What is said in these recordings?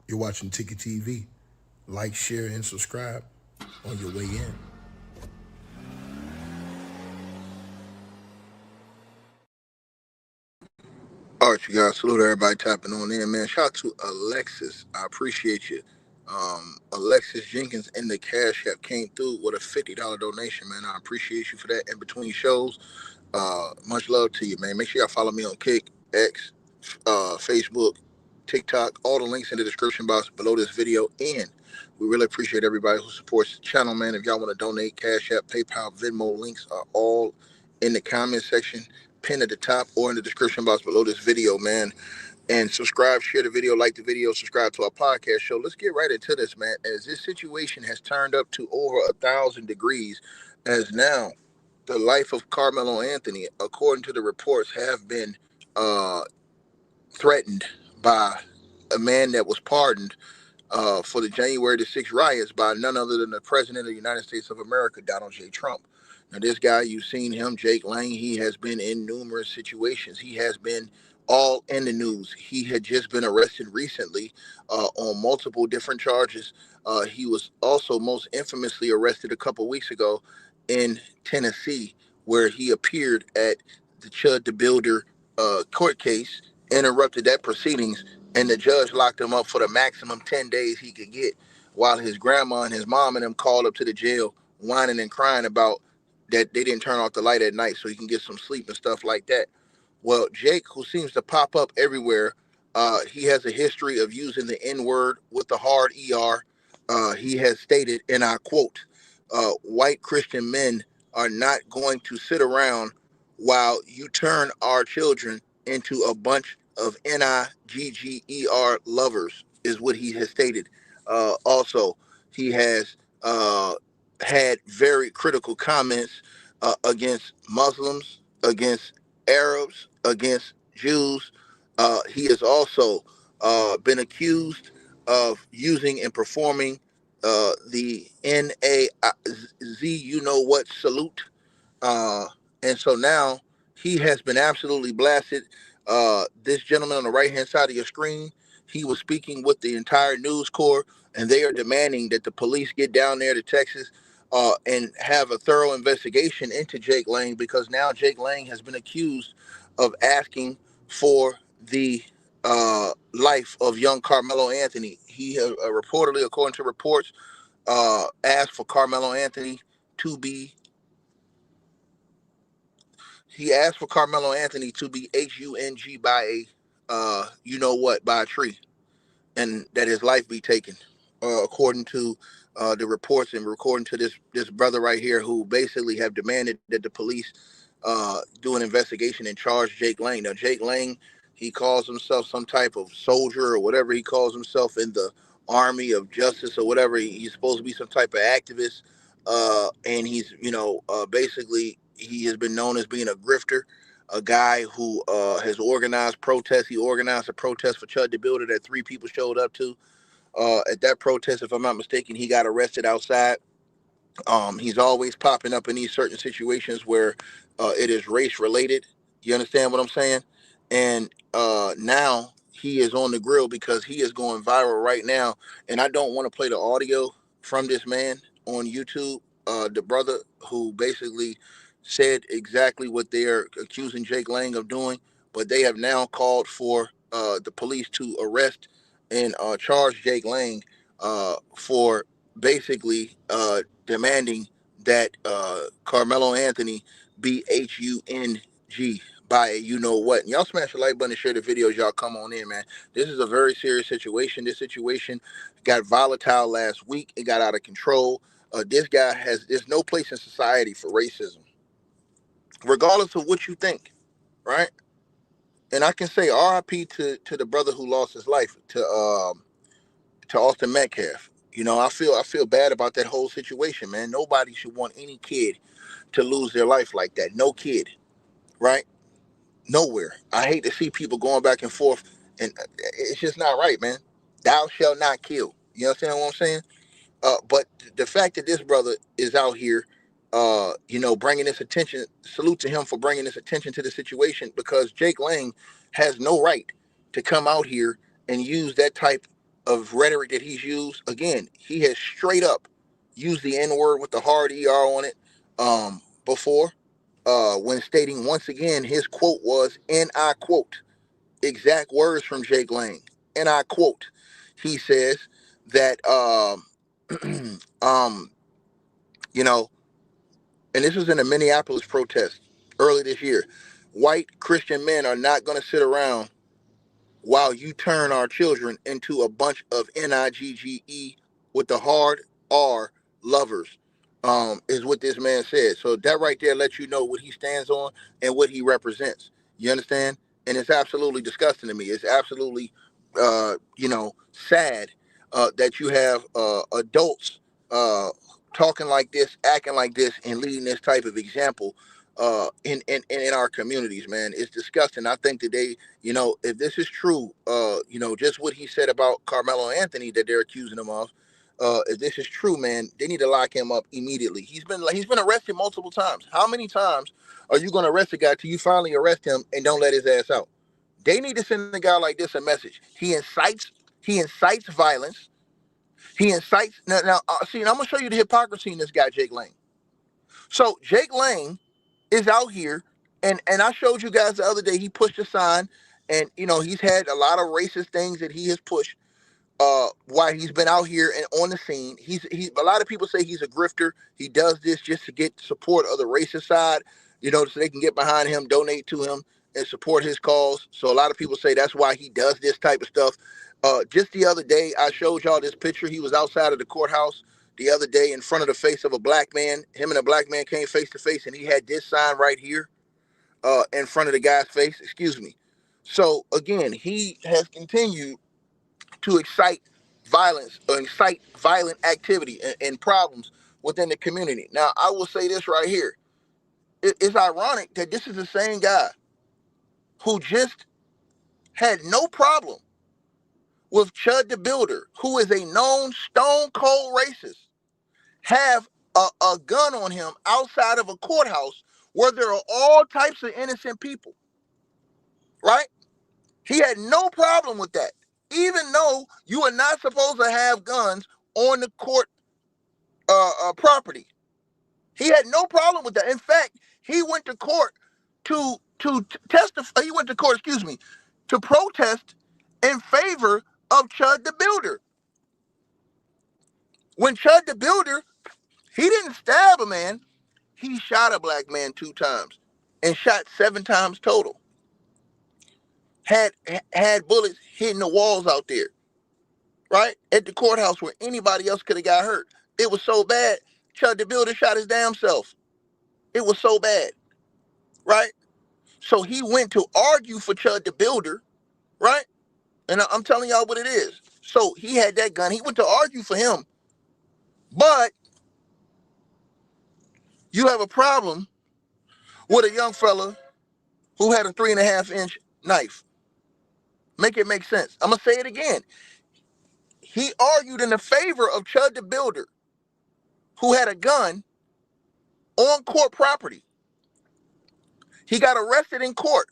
You're watching Ticket TV. Like, share, and subscribe on your way in. All right, you guys. Salute everybody tapping on in, man. Shout out to Alexis. I appreciate you. Alexis Jenkins in the Cash App came through with a $50 donation, man. I appreciate you for that. In between shows, much love to you, man. Make sure y'all follow me on Kick, X, Facebook, TikTok. All the links in the description box below this video. And we really appreciate everybody who supports the channel, man. If y'all want to donate, Cash App, PayPal, Venmo links are all in the comment section, pinned at the top or in the description box below this video, man. And subscribe, share the video, like the video, subscribe to our podcast show. Let's get right into this, man. As this situation has turned up to over 1,000 degrees, as now the life of Carmelo Anthony, according to the reports, have been uh, threatened by a man that was pardoned for the January the 6th riots by none other than the President of the United States of America, Donald J. Trump. Now, this guy, you've seen him, Jake Lang, he has been in numerous situations. He has been all in the news. He had just been arrested recently on multiple different charges. He was also most infamously arrested a couple weeks ago in Tennessee, where he appeared at the Chud the Builder court case, interrupted that proceedings, and the judge locked him up for the maximum 10 days he could get, while his grandma and his mom and them called up to the jail whining and crying about that they didn't turn off the light at night so he can get some sleep and stuff like that. Well, Jake, who seems to pop up everywhere, he has a history of using the N-word with the hard ER. He has stated, and I quote, white Christian men are not going to sit around while you turn our children into a bunch of Nigger lovers, is what he has stated. Also, he has had very critical comments against Muslims, against Arabs, against Jews. He has also been accused of using and performing the NAZ, you know what, salute. Uh, and so now he has been absolutely blasted. This gentleman on the right hand side of your screen, he was speaking with the entire News Corps, and they are demanding that the police get down there to Texas and have a thorough investigation into Jake Lang, because now Jake Lang has been accused of asking for the life of young Carmelo Anthony. He reportedly, according to reports, asked for Carmelo Anthony to be he asked for Carmelo Anthony to be hung by a you know what, by a tree, and that his life be taken, according to the reports and according to this brother right here, who basically have demanded that the police do an investigation and charge Jake Lang. Now, Jake Lang, he calls himself some type of soldier or whatever he calls himself in the army of justice or whatever. He's supposed to be some type of activist, and he's, basically he has been known as being a grifter, a guy who has organized protests. He organized a protest for Chud the Builder that three people showed up to. At that protest, if I'm not mistaken, he got arrested outside. He's always popping up in these certain situations where it is race related. You understand what I'm saying? And now he is on the grill because he is going viral right now. And I don't want to play the audio from this man on YouTube, the brother who basically said exactly what they're accusing Jake Lang of doing. But they have now called for the police to arrest and charge Jake Lang for basically demanding that Carmelo Anthony be hung by a you know what. And y'all smash the like button and share the videos. Y'all come on in, man. This is a very serious situation. This situation got volatile last week. It got out of control. This guy there's no place in society for racism, regardless of what you think, right? And I can say RIP to the brother who lost his life, to Austin Metcalf. I feel bad about that whole situation, man. Nobody should want any kid to lose their life like that. No kid, right? Nowhere. I hate to see people going back and forth, and it's just not right, man. Thou shalt not kill. You understand what I'm saying? But the fact that this brother is out here, bringing this attention, salute to him for bringing this attention to the situation, because Jake Lang has no right to come out here and use that type of rhetoric that he's used. Again, he has straight up used the N word with the hard ER on it before, when stating once again his quote was, and I quote, exact words from Jake Lang, and I quote, he says that um, you know, and this was in a Minneapolis protest early this year. White Christian men are not going to sit around while you turn our children into a bunch of NIGGE with the hard R lovers, is what this man said. So that right there lets you know what he stands on and what he represents. You understand? And it's absolutely disgusting to me. It's absolutely, sad that you have adults talking like this, acting like this, and leading this type of example in our communities, man. It's disgusting. I think that they, if this is true, just what he said about Carmelo Anthony that they're accusing him of, if this is true, man, they need to lock him up immediately. He's been arrested multiple times. How many times are you going to arrest a guy till you finally arrest him and don't let his ass out? They need to send a guy like this a message. He incites violence. He incites see, and I'm gonna show you the hypocrisy in this guy, Jake Lang. So Jake Lang is out here, and I showed you guys the other day. He pushed a sign, and he's had a lot of racist things that he has pushed. While he's been out here and on the scene, he. A lot of people say he's a grifter. He does this just to get support of the racist side, so they can get behind him, donate to him, and support his cause. So a lot of people say that's why he does this type of stuff. Just the other day, I showed y'all this picture. He was outside of the courthouse the other day in front of the face of a black man. Him and a black man came face to face, and he had this sign right here in front of the guy's face. Excuse me. So again, he has continued to incite violent activity and problems within the community. Now, I will say this right here. It's ironic that this is the same guy who just had no problem with Chud the Builder, who is a known stone cold racist, have a gun on him outside of a courthouse where there are all types of innocent people, right? He had no problem with that, even though you are not supposed to have guns on the court property. He had no problem with that. In fact, he went to court to testify. He went to court, excuse me, to protest in favor of Chud the Builder. When Chud the Builder, he didn't stab a man. He shot a black man 2 times and shot 7 times total. Had bullets hitting the walls out there, right? At the courthouse where anybody else could have got hurt. It was so bad, Chud the Builder shot his damn self. It was so bad, right? So he went to argue for Chud the Builder, right? And I'm telling y'all what it is. So he had that gun. He went to argue for him. But you have a problem with a young fella who had a 3.5-inch knife. Make it make sense. I'm going to say it again. He argued in the favor of Chud the Builder, who had a gun on court property. He got arrested in court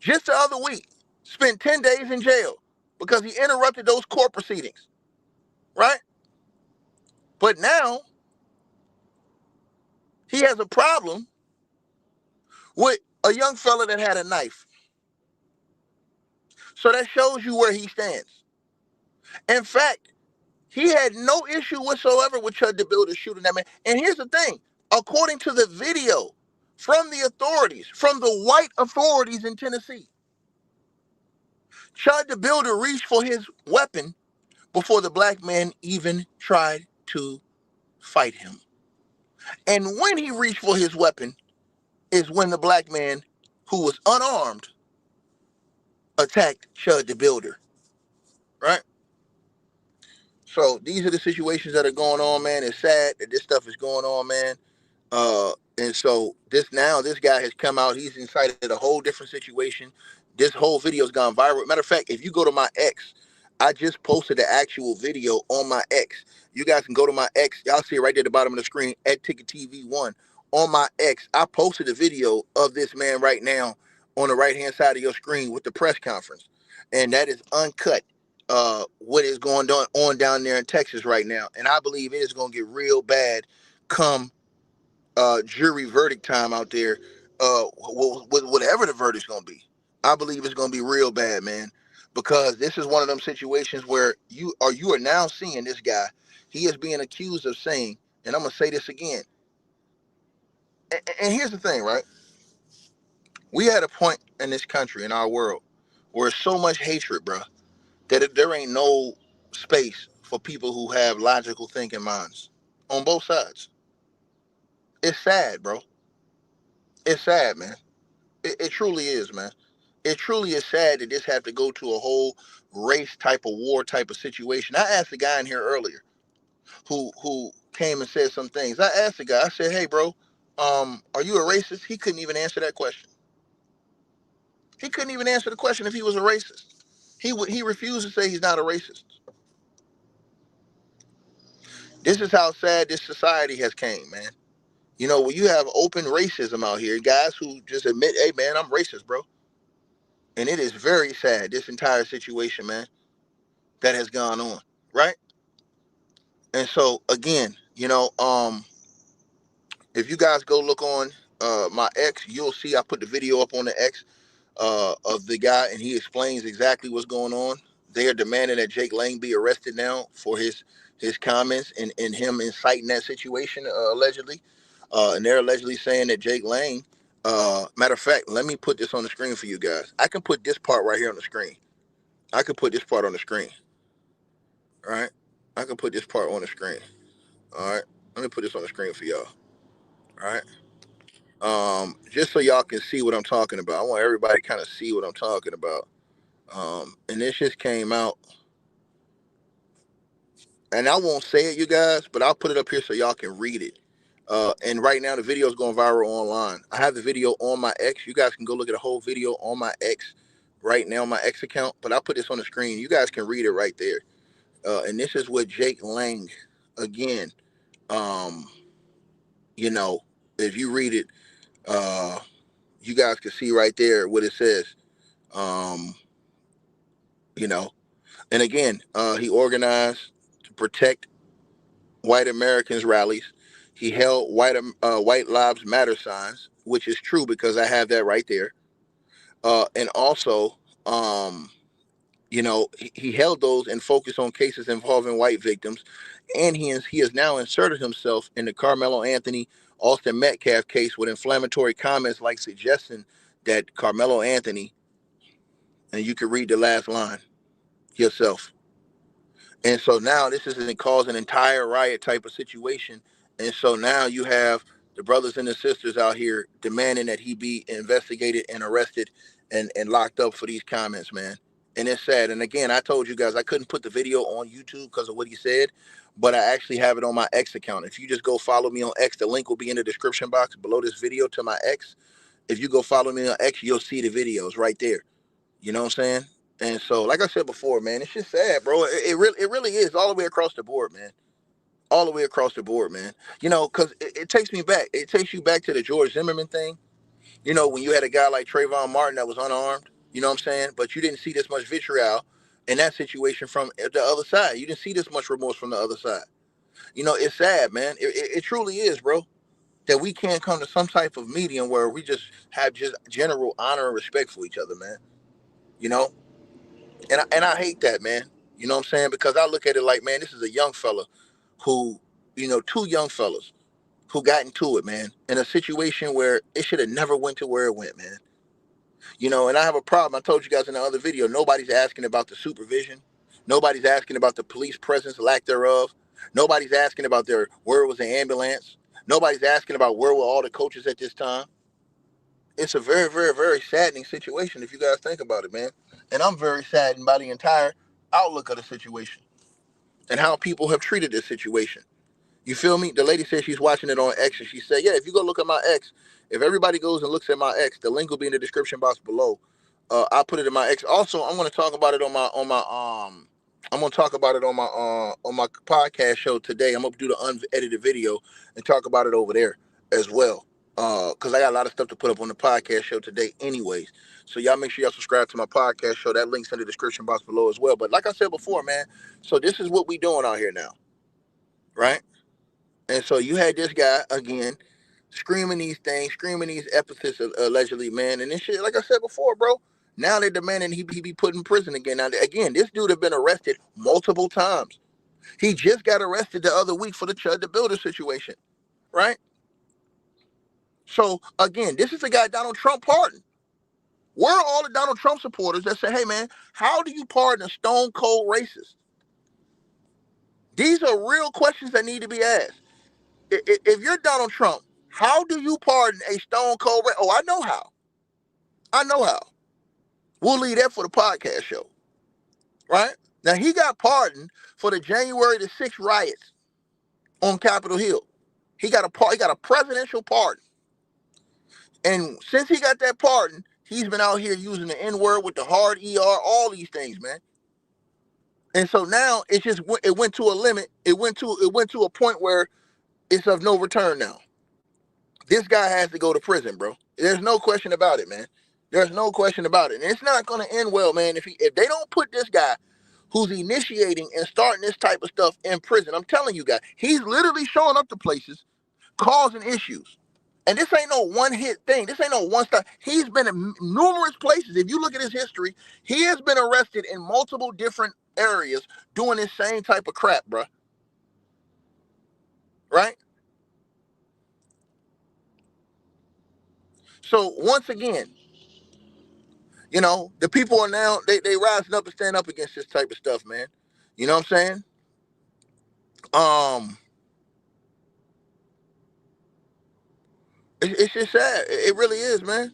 just the other week, spent 10 days in jail because he interrupted those court proceedings, right? But now he has a problem with a young fella that had a knife. So that shows you where he stands. In fact, he had no issue whatsoever with Chud the Builder shooting that man. And here's the thing, according to the video from the authorities, from the white authorities in Tennessee, Chud the Builder reached for his weapon before the black man even tried to fight him. And when he reached for his weapon is when the black man, who was unarmed, attacked Chud the Builder, right? So these are the situations that are going on, man. It's sad that this stuff is going on, man. And so this guy has come out. He's incited a whole different situation. This whole video's gone viral. Matter of fact, if you go to my X, I just posted the actual video on my X. You guys can go to my X. Y'all see it right there at the bottom of the screen at Ticket TV1. On my X, I posted a video of this man right now on the right-hand side of your screen with the press conference. And that is uncut. what is going on down there in Texas right now, and I believe it is going to get real bad come jury verdict time out there. Whatever the verdict's going to be, I believe it's going to be real bad, man, because this is one of them situations where you are now seeing this guy. He is being accused of saying, and I'm going to say this again. And here's the thing, right? We had a point in this country, in our world, where so much hatred, bro, that there ain't no space for people who have logical thinking minds on both sides. It's sad, bro. It's sad, man. It truly is, man. It truly is sad that this have to go to a whole race type of war type of situation. I asked the guy in here earlier who came and said some things. I asked the guy, I said, hey, bro, are you a racist? He couldn't even answer that question. He couldn't even answer the question if he was a racist. He refused to say he's not a racist. This is how sad this society has came, man. You know, when you have open racism out here, guys who just admit, hey, man, I'm racist, bro. And it is very sad, this entire situation, man, that has gone on, right? And so, again, if you guys go look on my X, you'll see I put the video up on the X of the guy, and he explains exactly what's going on. They are demanding that Jake Lang be arrested now for his comments and him inciting that situation, allegedly. And they're allegedly saying that Jake Lang, matter of fact, let me put this on the screen for you guys. I can put this part right here on the screen. I can put this part on the screen. All right. I can put this part on the screen. All right. Let me put this on the screen for y'all. All right. Just so y'all can see what I'm talking about. I want everybody to kind of see what I'm talking about. And this just came out, and I won't say it, you guys, but I'll put it up here so y'all can read it. And right now the video is going viral online. I have the video on my X. You guys can go look at the whole video on my X right now, my X account. But I'll put this on the screen. You guys can read it right there. And this is what Jake Lang, again, um, you know, if you read it, you guys can see right there what it says. Um, you know, and again, he organized to protect white Americans rallies. He held white lives matter signs, which is true because I have that right there. And also, um, he held those and focused on cases involving white victims. And he has now inserted himself in the Carmelo Anthony Austin Metcalf case with inflammatory comments like suggesting that Carmelo Anthony, and you can read the last line yourself. And so now this is caused an entire riot type of situation. And so now you have the brothers and the sisters out here demanding that he be investigated and arrested and locked up for these comments, man. And it's sad. And again, I told you guys I couldn't put the video on YouTube because of what he said, but I actually have it on my X account. If you just go follow me on X, the link will be in the description box below this video to my X. If you go follow me on X, you'll see the videos right there. You know what I'm saying? And so, like I said before, man, it's just sad, bro. It really is all the way across the board, man. All the way across the board, man. Because it takes me back. It takes you back to the George Zimmerman thing. When you had a guy like Trayvon Martin that was unarmed, you know what I'm saying? But you didn't see this much vitriol in that situation from the other side. You didn't see this much remorse from the other side. It's sad, man. It truly is, bro. That we can't come to some type of medium where we just have just general honor and respect for each other, man. You know? And I hate that, man. You know what I'm saying? Because I look at it like, man, this is a young fella who, two young fellas who got into it, man, in a situation where it should have never went to where it went, man. And I have a problem. I told you guys in the other video, nobody's asking about the supervision. Nobody's asking about the police presence, lack thereof. Nobody's asking about where was the ambulance. Nobody's asking about where were all the coaches at this time. It's a very, very, very saddening situation if you guys think about it, man. And I'm very saddened by the entire outlook of the situation and how people have treated this situation. You feel me? The lady said she's watching it on X, and she said, yeah, if you go look at my X, if everybody goes and looks at my X, the link will be in the description box below. I'll put it in my X. Also, I'm going to talk about it I'm going to talk about it on my podcast show today. I'm going to do the unedited video and talk about it over there as well. Because I got a lot of stuff to put up on the podcast show today anyways. So y'all make sure y'all subscribe to my podcast show. That link's in the description box below as well. But like I said before, man, so this is what we doing out here now, right? And so you had this guy again screaming these things, screaming these epithets allegedly, man, and this shit. Like I said before, bro. Now they're demanding he be put in prison again. Now again, this dude have been arrested multiple times. He just got arrested the other week for the Chud the Builder situation, right? So again, this is the guy Donald Trump pardoned. Where are all the Donald Trump supporters that say, hey man, how do you pardon a stone cold racist? These are real questions that need to be asked. If you're Donald Trump, how do you pardon a stone cold racist? Oh, I know how. I know how. We'll leave that for the podcast show, right? Now he got pardoned for the January the 6th riots on Capitol Hill. He got a presidential pardon. And since he got that pardon, he's been out here using the N-word with the hard ER, all these things, man. And so now it went to a limit. It went to a point where it's of no return now. This guy has to go to prison, bro. There's no question about it, man. There's no question about it. And it's not going to end well, man, if they don't put this guy who's initiating and starting this type of stuff in prison. I'm telling you guys, he's literally showing up to places, causing issues. And this ain't no one-hit thing. This ain't no one-stop. He's been in numerous places. If you look at his history, he has been arrested in multiple different areas doing this same type of crap, bro. Right? So once again, you know, the people are now, they rising up and stand up against this type of stuff, man. You know what I'm saying? It's just sad. It really is, man.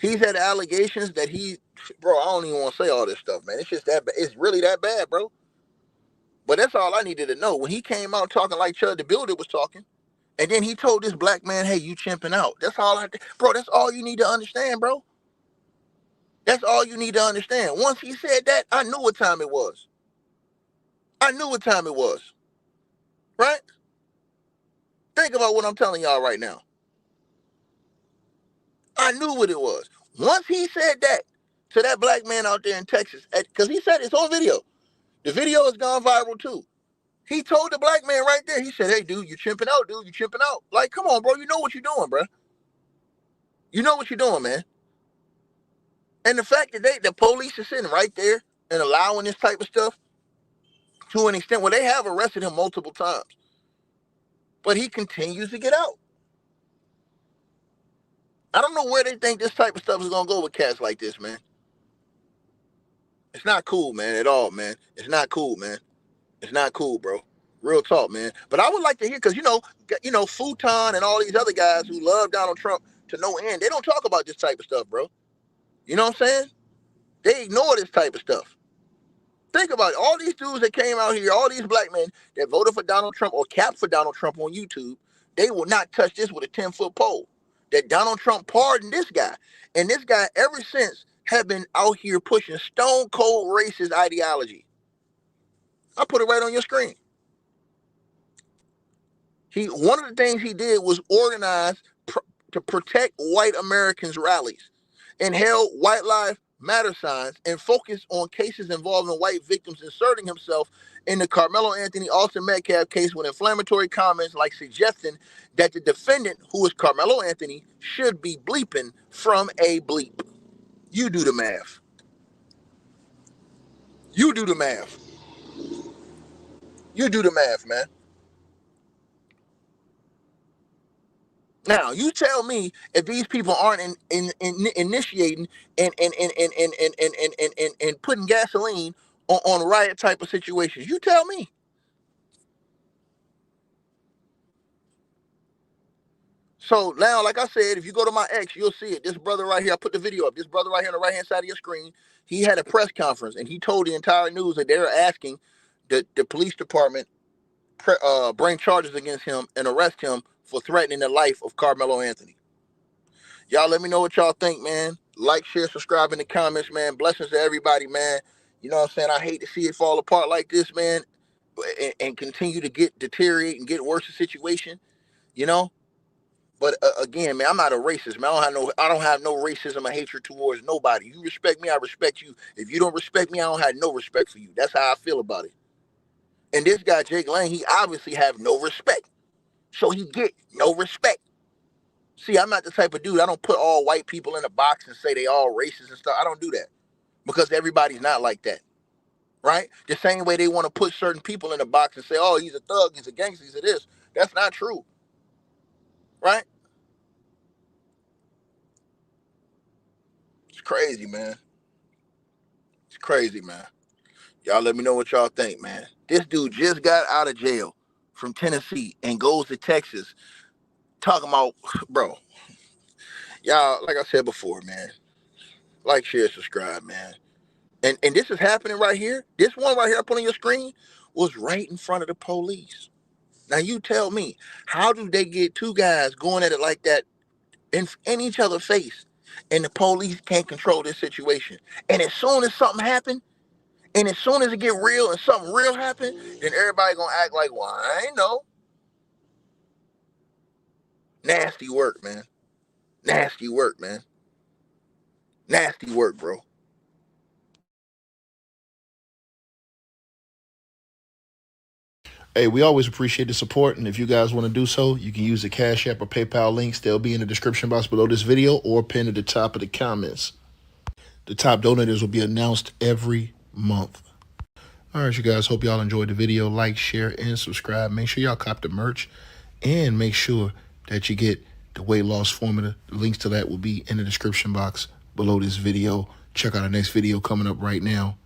He's had allegations that bro, I don't even want to say all this stuff, man. It's just that it's really that bad, bro. But that's all I needed to know. When he came out talking like Chud the Builder was talking, and then he told this black man, hey, you chimping out. That's all bro, that's all you need to understand, bro. That's all you need to understand. Once he said that, I knew what time it was. I knew what time it was. Right? Think about what I'm telling y'all right now. I knew what it was. Once he said that to that black man out there in Texas, because he said it's on video. The video has gone viral too. He told the black man right there, he said, hey, dude, you're chimping out, dude. You're chimping out. Like, come on, bro. You know what you're doing, bro. You know what you're doing, man. And the fact that the police are sitting right there and allowing this type of stuff to an extent where they have arrested him multiple times. But he continues to get out. I don't know where they think this type of stuff is going to go with cats like this, man. It's not cool, man, at all, man. It's not cool, man. It's not cool, bro. Real talk, man. But I would like to hear, because, Futon and all these other guys who love Donald Trump to no end, they don't talk about this type of stuff, bro. You know what I'm saying? They ignore this type of stuff. Think about it. All these dudes that came out here, all these black men that voted for Donald Trump or capped for Donald Trump on YouTube, they will not touch this with a 10-foot pole. That Donald Trump pardoned this guy. And this guy, ever since, have been out here pushing stone cold racist ideology. I put it right on your screen. One of the things he did was organize to protect white Americans' rallies and held White Lives Matter signs and focused on cases involving white victims, inserting himself in the Karmelo Anthony Austin Metcalf case with inflammatory comments like suggesting that the defendant, who is Karmelo Anthony, should be bleeping from a bleep. You do the math. You do the math. You do the math, man. Now, you tell me if these people aren't initiating and putting gasoline on riot type of situations. You tell me. So now, like I said, if you go to my X, you'll see it. This brother right here, I put the video up. This brother right here on the right-hand side of your screen, he had a press conference, and he told the entire news that they were asking the police department bring charges against him and arrest him for threatening the life of Karmelo Anthony. Y'all let me know what y'all think, man. Like, share, subscribe in the comments, man. Blessings to everybody, man. You know what I'm saying? I hate to see it fall apart like this, man, and continue to deteriorate and get worse the situation, you know? But again, man, I'm not a racist, man. I don't have no racism or hatred towards nobody. You respect me, I respect you. If you don't respect me, I don't have no respect for you. That's how I feel about it. And this guy, Jake Lang, he obviously have no respect. So he get no respect. See, I'm not the type of dude, I don't put all white people in a box and say they all racist and stuff. I don't do that. Because everybody's not like that. Right? The same way they want to put certain people in a box and say, oh, he's a thug, he's a gangster, he's a this. That's not true. Right? It's crazy, man. It's crazy, man. Y'all let me know what y'all think, man. This dude just got out of jail from Tennessee and goes to Texas talking about, bro, y'all, like I said before, man, like, share, subscribe, man. And this is happening right here. This one right here I put on your screen was right in front of the police. Now you tell me, how do they get two guys going at it like that in each other's face and the police can't control this situation? And as soon as something happened, and as soon as it get real and something real happen, then everybody gonna act like, well, I ain't know. Nasty work, man. Nasty work, man. Nasty work, bro. Hey, we always appreciate the support, and if you guys want to do so, you can use the Cash App or PayPal links. They'll be in the description box below this video or pinned at the top of the comments. The top donators will be announced every month. All right, you guys, hope y'all enjoyed the video. Like, share, and subscribe. Make sure y'all cop the merch, and make sure that you get the weight loss formula. The links to that will be in the description box below this video. Check out our next video coming up right now.